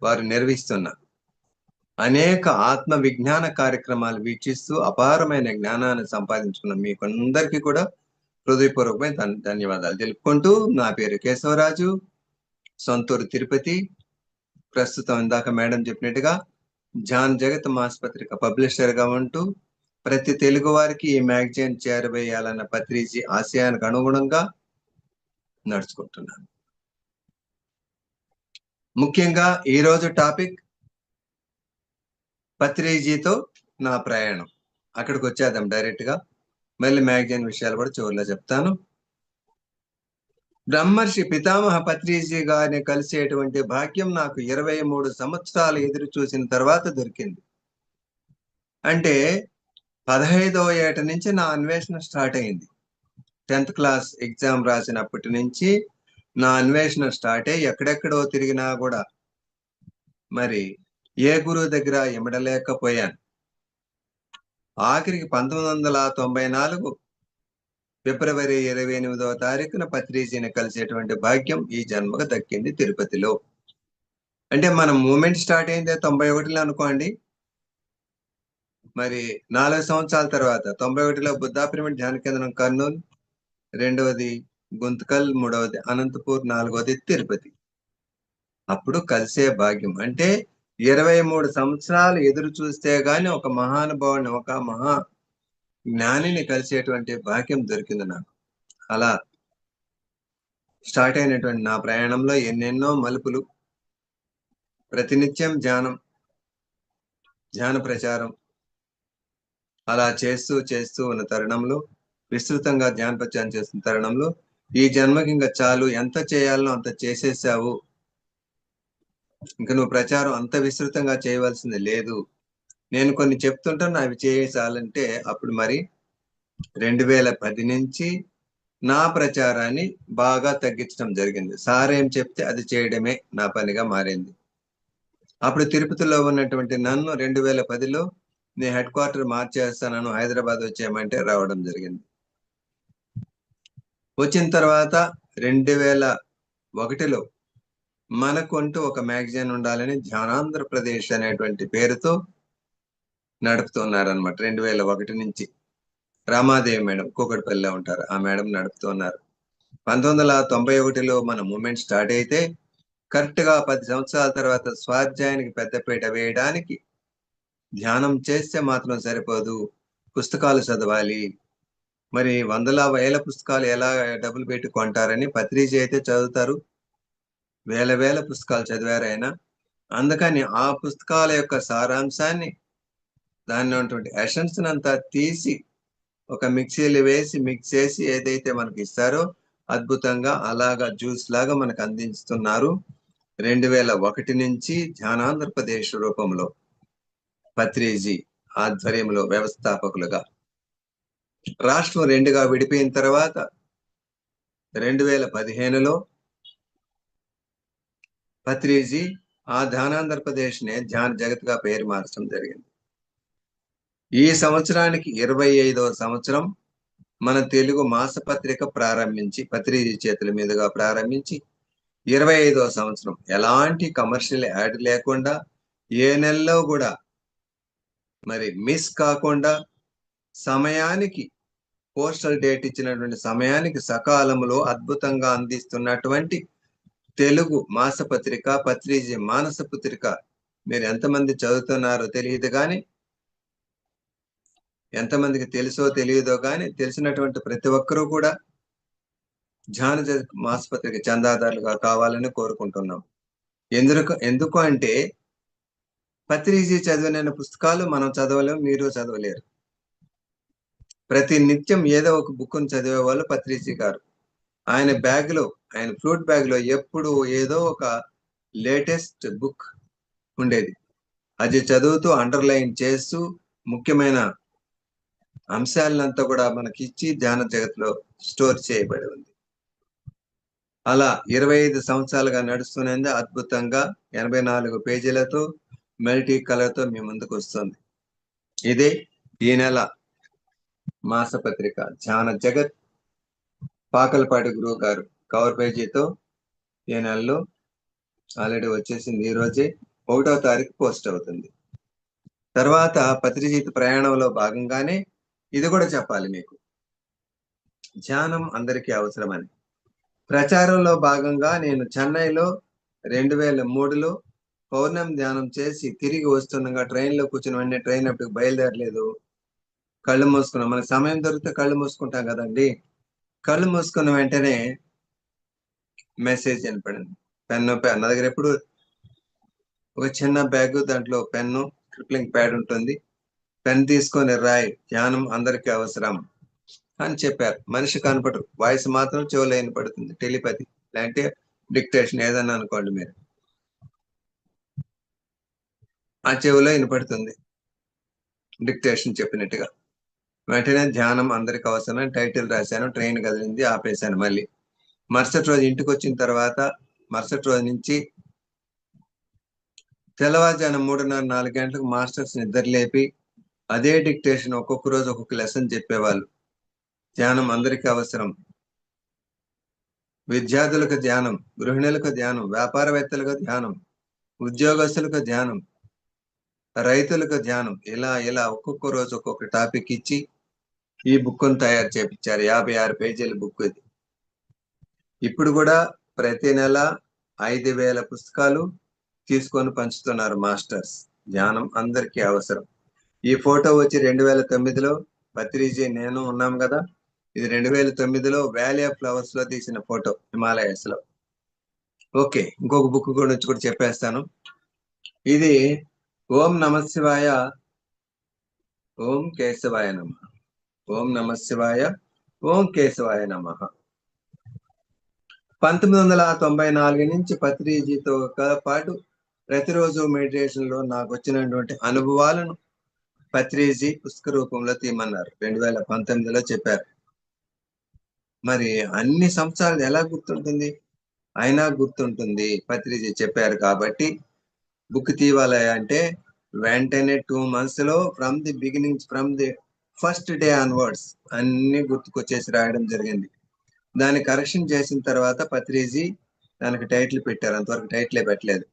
వారు నిర్వహిస్తున్న అనేక ఆత్మ విజ్ఞాన కార్యక్రమాలు వీక్షిస్తూ అపారమైన జ్ఞానాన్ని సంపాదించుకున్న మీకందరికీ కూడా హృదయపూర్వకమైన ధన్యవాదాలు తెలుపుకుంటూ, నా పేరు కేశవరాజు, సొంతూరు తిరుపతి. ప్రస్తుతం ఇందాక మేడం చెప్పినట్టుగా జాన్ జగత్ మాసపత్రిక పబ్లిషర్ గా ఉంటూ ప్రతి తెలుగు వారికి ఈ మ్యాగజైన్ చేరవేయాలన్న పత్రిజీ ఆశయానికి అనుగుణంగా నడుచుకుంటున్నాను. ముఖ్యంగా ఈరోజు టాపిక్ పత్రిజీతో నా ప్రయాణం. అక్కడికి వచ్చేద్దాం డైరెక్ట్ గా. మళ్ళీ మ్యాగజైన్ విషయాలు కూడా చివరిలో చెప్తాను. బ్రహ్మర్షి పితామహ పత్రిజీ గారిని కలిసేటువంటి భాగ్యం నాకు 23 సంవత్సరాలు ఎదురు చూసిన తర్వాత దొరికింది. అంటే 15వ ఏట నుంచి నా అన్వేషణ స్టార్ట్ అయింది. 10th క్లాస్ ఎగ్జామ్ రాసినప్పటి నుంచి నా అన్వేషణ స్టార్ట్ అయ్యి ఎక్కడెక్కడో తిరిగినా కూడా మరి ఏ గురువు దగ్గర ఇమడలేకపోయాను. ఆఖరికి 1994 ఫిబ్రవరి 28వ తారీఖున పత్రిజీని కలిసేటువంటి భాగ్యం ఈ జన్మకు దక్కింది తిరుపతిలో. అంటే మన మూమెంట్ స్టార్ట్ అయిందే 91లో అనుకోండి. మరి 4 సంవత్సరాల తర్వాత 91లో బుద్ధా పిరమిడ్ ధ్యాన కేంద్రం కర్నూలు, రెండవది గుంతకల్, మూడవది అనంతపూర్, నాలుగవది తిరుపతి. అప్పుడు కలిసే భాగ్యం. అంటే 23 సంవత్సరాలు ఎదురు చూస్తే గాని ఒక మహానుభావుని, ఒక మహా జ్ఞానిని కలిసేటువంటి భాగ్యం దొరికింది నాకు. అలా స్టార్ట్ అయినటువంటి నా ప్రయాణంలో ఎన్నెన్నో మలుపులు, ప్రతినిత్యం ధ్యాన ప్రచారం అలా చేస్తూ ఉన్న తరుణంలో, విస్తృతంగా ధ్యాన ప్రచారం చేస్తున్న తరుణంలో ఈ జన్మకి ఇంకా చాలు, ఎంత చేయాలనో అంత చేసేసావు, ఇంకా నువ్వు ప్రచారం అంత విస్తృతంగా చేయవలసింది లేదు, నేను కొన్ని చెప్తుంటాను అవి చేయాలంటే అప్పుడు మరి 2010 నుంచి నా ప్రచారాన్ని బాగా తగ్గించడం జరిగింది. సార్ ఏం చెప్తే అది చేయడమే నా పనిగా మారింది. అప్పుడు తిరుపతిలో ఉన్నటువంటి నన్ను 2010లో నేను హెడ్ క్వార్టర్ మార్చేస్తానను హైదరాబాద్ వచ్చేయమంటే రావడం జరిగింది. వచ్చిన తర్వాత 2001లో మనకుంటూ ఒక మ్యాగజైన్ ఉండాలని ధ్యానాంధ్రప్రదేశ్ అనేటువంటి పేరుతో నడుపుతున్నారనమాట. 2001 నుంచి రామాదేవి మేడం కూకట్పల్లిలో ఉంటారు, ఆ మేడం నడుపుతున్నారు. 1991లో మన మూమెంట్ స్టార్ట్ అయితే కరెక్ట్ గా 10 సంవత్సరాల తర్వాత స్వాధ్యాయానికి పెద్దపీట వేయడానికి ధ్యానం చేస్తే మాత్రం సరిపోదు, పుస్తకాలు చదవాలి. మరి వందల వేల పుస్తకాలు ఎలా డబ్బులు పెట్టి కొంటారని పత్రిజీ అయితే చదువుతారు, వేల పుస్తకాలు చదివారు ఆయన. అందుకని ఆ పుస్తకాల యొక్క సారాంశాన్ని, దానిలో ఉన్నటువంటి ఎసెన్స్ అంతా తీసి ఒక మిక్సీలు వేసి మిక్స్ చేసి ఏదైతే మనకి ఇస్తారో అద్భుతంగా అలాగా జ్యూస్ లాగా మనకు అందిస్తున్నారు. 2001 నుంచి ధ్యానాంధ్రప్రదేశ్ రూపంలో పత్రిజీ ఆధ్వర్యంలో వ్యవస్థాపకులుగా. రాష్ట్రం 2గా విడిపోయిన తర్వాత 2015లో పత్రిజీ ఆ ధ్యానాంధ్రప్రదేశ్ నే ధ్యాన జగత్ గా పేరు మార్చడం జరిగింది. ఈ సంవత్సరానికి 25వ సంవత్సరం మన తెలుగు మాసపత్రిక ప్రారంభించి, పత్రిజీ చేతుల మీదుగా ప్రారంభించి 25వ సంవత్సరం ఎలాంటి కమర్షియల్ యాడ్ లేకుండా, ఏ నెలలో కూడా మరి మిస్ కాకుండా, సమయానికి పోస్టల్ డేట్ ఇచ్చినటువంటి సమయానికి సకాలంలో అద్భుతంగా అందిస్తున్నటువంటి తెలుగు మాసపత్రిక పత్రిజీ మానస పత్రిక. మీరు ఎంతమంది చదువుతున్నారో తెలియదు కానీ, ఎంతమందికి తెలుసో తెలియదో కానీ, తెలిసినటువంటి ప్రతి ఒక్కరూ కూడా ధ్యాన మాసపత్రిక చందాదారులుగా కావాలని కోరుకుంటున్నాం. ఎందుకు అంటే పత్రిజీ చదివిన పుస్తకాలు మనం చదవలేము, మీరు చదవలేరు. ప్రతి నిత్యం ఏదో ఒక బుక్ను చదివే వాళ్ళు పత్రిజీ గారు. ఆయన ఫ్రూట్ బ్యాగ్ లో ఎప్పుడు ఏదో ఒక లేటెస్ట్ బుక్ ఉండేది. అది చదువుతూ అండర్లైన్ చేస్తూ ముఖ్యమైన అంశాలంతా కూడా మనకిచ్చి ధ్యాన జగత్లో స్టోర్ చేయబడి ఉంది. అలా 25 సంవత్సరాలుగా నడుస్తున్నది. అద్భుతంగా 84 పేజీలతో మెల్టీ కలర్తో మీ ముందుకు వస్తుంది. ఇదే ఈ నెల మాసపత్రిక ధ్యాన జగత్. పాకలపాటి గురువు గారు కవర్ పేజీతో ఈ నెలలో ఆల్రెడీ వచ్చేసింది ఈ రోజే. 1వ తారీఖు పోస్ట్ అవుతుంది. తర్వాత పత్రిజీత ప్రయాణంలో భాగంగానే ఇది కూడా చెప్పాలి మీకు, ధ్యానం అందరికీ అవసరమని. ప్రచారంలో భాగంగా నేను చెన్నైలో 2003లో పౌర్ణమి ధ్యానం చేసి తిరిగి వస్తుండగా ట్రైన్లో కూర్చుని వెంటనే ట్రైన్ అప్పుడు బయలుదేరలేదు, కళ్ళు మూసుకున్నాం. మనకు సమయం దొరికితే కళ్ళు మూసుకుంటాం కదండి. కళ్ళు మూసుకున్న వెంటనే మెసేజ్ వినపడింది. పెన్ను నా దగ్గర ఎప్పుడు ఒక చిన్న బ్యాగ్, దాంట్లో పెన్ను, ట్రిప్లింగ్ ప్యాడ్ ఉంటుంది. పెన్ తీసుకొని రాయి, ధ్యానం అందరికీ అవసరం అని చెప్పారు. మనిషి కనపడరు, వాయిస్ మాత్రం చెవులో వినపడుతుంది. టెలిపతి లేదంటే డిక్టేషన్ ఏదన్నా అనుకోండి మీరు, ఆ చెవులో వినపడుతుంది డిక్టేషన్ చెప్పినట్టుగా. వెంటనే ధ్యానం అందరికి అవసరం టైటిల్ రాశాను. ట్రైన్ కదిలింది, ఆపేశాను. మళ్ళీ మరుసటి రోజు ఇంటికి వచ్చిన తర్వాత మరుసటి రోజు నుంచి తెల్లవారుజాము 3:30, 4 గంటలకు మాస్టర్స్ నిద్ర లేపి అదే డిక్టేషన్ ఒక్కొక్క రోజు ఒక్కొక్క లెసన్ చెప్పేవాళ్ళు. ధ్యానం అందరికీ అవసరం. విద్యార్థులకు ధ్యానం, గృహిణులకు ధ్యానం, వ్యాపారవేత్తలకు ధ్యానం, ఉద్యోగస్తులకు ధ్యానం, రైతులకు ధ్యానం, ఇలా ఇలా ఒక్కొక్క రోజు ఒక్కొక్క టాపిక్ ఇచ్చి ఈ బుక్ను తయారు చేపించారు. 56 పేజీల బుక్ ఇది. ఇప్పుడు కూడా ప్రతి నెల 5,000 పుస్తకాలు తీసుకొని పంచుతున్నారు మాస్టర్స్. ధ్యానం అందరికీ అవసరం. ఈ ఫోటో వచ్చి 2009లో పత్రిజీ నేను ఉన్నాం కదా. ఇది 2009లో వ్యాలీ ఆఫ్ ఫ్లవర్స్ లో తీసిన ఫోటో, హిమాలయస్ లో. ఓకే, ఇంకొక బుక్ గురించి కూడా చెప్పేస్తాను. ఇది ఓం నమ శివాయ, ఓం కేశవాయ నమ, ఓం నమ శివాయ, ఓం కేశవాయ నమ. 1994 నుంచి పత్రిజీతో పాటు ప్రతిరోజు మెడిటేషన్ లో నాకు వచ్చినటువంటి అనుభవాలను పత్రిజీ పుస్తక రూపంలో తీయమన్నారు. 2019లో చెప్పారు. మరి అన్ని సంవత్సరాలు ఎలా గుర్తుంటుంది? అయినా గుర్తుంటుంది, పత్రిజీ చెప్పారు కాబట్టి. బుక్ తీయాలి అంటే వెంటనే 2 months లో from the beginning, from the first day onwards అన్ని గుర్తుకొచ్చేసి రాయడం జరిగింది. దాన్ని కరెక్షన్ చేసిన తర్వాత పత్రిజీ దానికి టైటిల్ పెట్టారు. అంతవరకు టైటిలే పెట్టలేదు.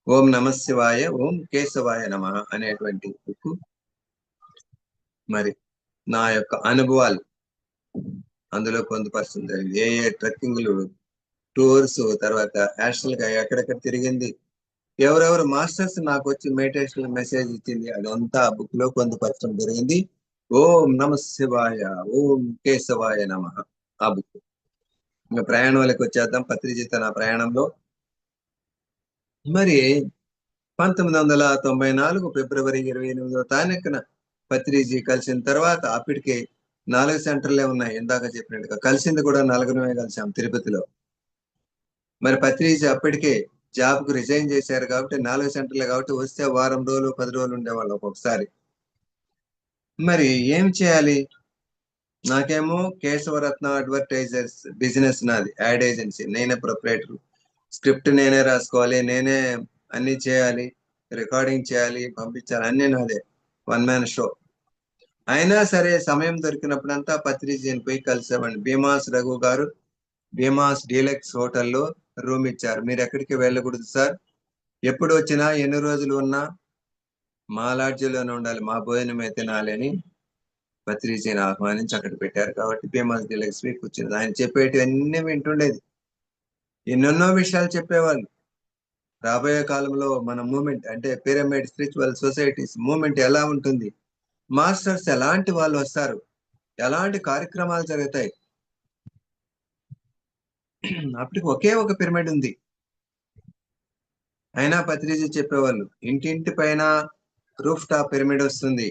ఓం నమ శివాయ, ఓం కేశవాయ నమ అనేటువంటి బుక్. మరి నా యొక్క అనుభవాలు అందులో పొందుపరుస్తుంది. ఏ ట్రెక్కింగ్లు, టూర్స్, తర్వాత యాక్చువల్ గా ఎక్కడెక్కడ తిరిగింది, ఎవరెవరు మాస్టర్స్ నాకు వచ్చి మెడిటేషన్ మెసేజ్ ఇచ్చింది, అదంతా ఆ బుక్ లో పొందుపరచడం జరిగింది. ఓం నమ శివాయ, ఓం కేశవాయ నమ, ఆ బుక్. ఇంకా ప్రయాణంలోకి వచ్చేద్దాం. పత్రిజీత నా ప్రయాణంలో మరి 1994 ఫిబ్రవరి 28వ తారీఖున పత్రిజీ కలిసిన తర్వాత అప్పటికే 4 సెంటర్లే ఉన్నాయి. ఇందాక చెప్పినట్టుగా కలిసింది కూడా 4 కలిసాం తిరుపతిలో. మరి పత్రిజీ అప్పటికే జాబ్ కు రిజైన్ చేశారు కాబట్టి 4 సెంటర్లే కాబట్టి వస్తే వారం రోజులు 10 రోజులు ఉండేవాళ్ళు ఒక్కొక్కసారి. మరి ఏం చేయాలి? నాకేమో కేశవరత్న అడ్వర్టైజర్స్ బిజినెస్, నాది యాడ్ ఏజెన్సీ, నేనే ప్రొప్రైటర్. స్క్రిప్ట్ నేనే రాసుకోవాలి, నేనే అన్ని చేయాలి, రికార్డింగ్ చేయాలి, పంపించాలి, అన్ని నాదే, 1 man షో. అయినా సరే సమయం దొరికినప్పుడంతా పత్రిజీని పోయి కలిసేవాడిని. భీమాస్ రఘు గారు భీమాస్ డీలక్స్ హోటల్లో రూమ్ ఇచ్చారు. మీరు ఎక్కడికి వెళ్ళకూడదు సార్, ఎప్పుడు వచ్చినా ఎన్ని రోజులు ఉన్నా మా లాడ్జీలోనే ఉండాలి, మా భోజనమే తినాలి అని పత్రిజీని ఆహ్వానించి అక్కడ పెట్టారు. కాబట్టి భీమాస్ డీలక్స్ వీక్ వచ్చింది. ఆయన చెప్పేటి అన్ని వింటుండేది. ఎన్నెన్నో విషయాలు చెప్పేవాళ్ళు. రాబోయే కాలంలో మన మూమెంట్ అంటే పిరమిడ్ స్పిరిచువల్ సొసైటీస్ మూమెంట్ ఎలా ఉంటుంది, మాస్టర్స్ ఎలాంటి వాళ్ళు వస్తారు, ఎలాంటి కార్యక్రమాలు జరుగుతాయి. అప్పటికి ఒకే ఒక పిరమిడ్ ఉంది. అయినా పత్రిజీ చెప్పేవాళ్ళు ఇంటింటి పైన రూఫ్ టాప్ పిరమిడ్ వస్తుంది,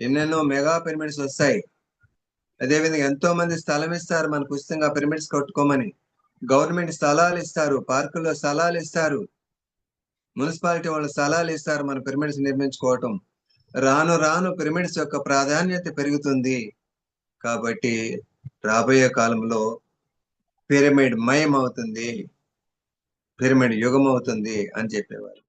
ఎన్నెన్నో మెగా పిరమిడ్స్ వస్తాయి. అదేవిధంగా ఎంతో మంది స్థలం ఇస్తారు మనకు ఉచితంగా పిరమిడ్స్ కట్టుకోమని. గవర్నమెంట్ స్థలాలు ఇస్తారు, పార్కుల్లో స్థలాలు ఇస్తారు, మున్సిపాలిటీ వాళ్ళు స్థలాలు ఇస్తారు మన పిరమిడ్స్ నిర్మించుకోవటం. రాను రాను పిరమిడ్స్ యొక్క ప్రాధాన్యత పెరుగుతుంది. కాబట్టి రాబోయే కాలంలో పిరమిడ్ మయం అవుతుంది, పిరమిడ్ యుగం అవుతుంది అని చెప్పేవారు.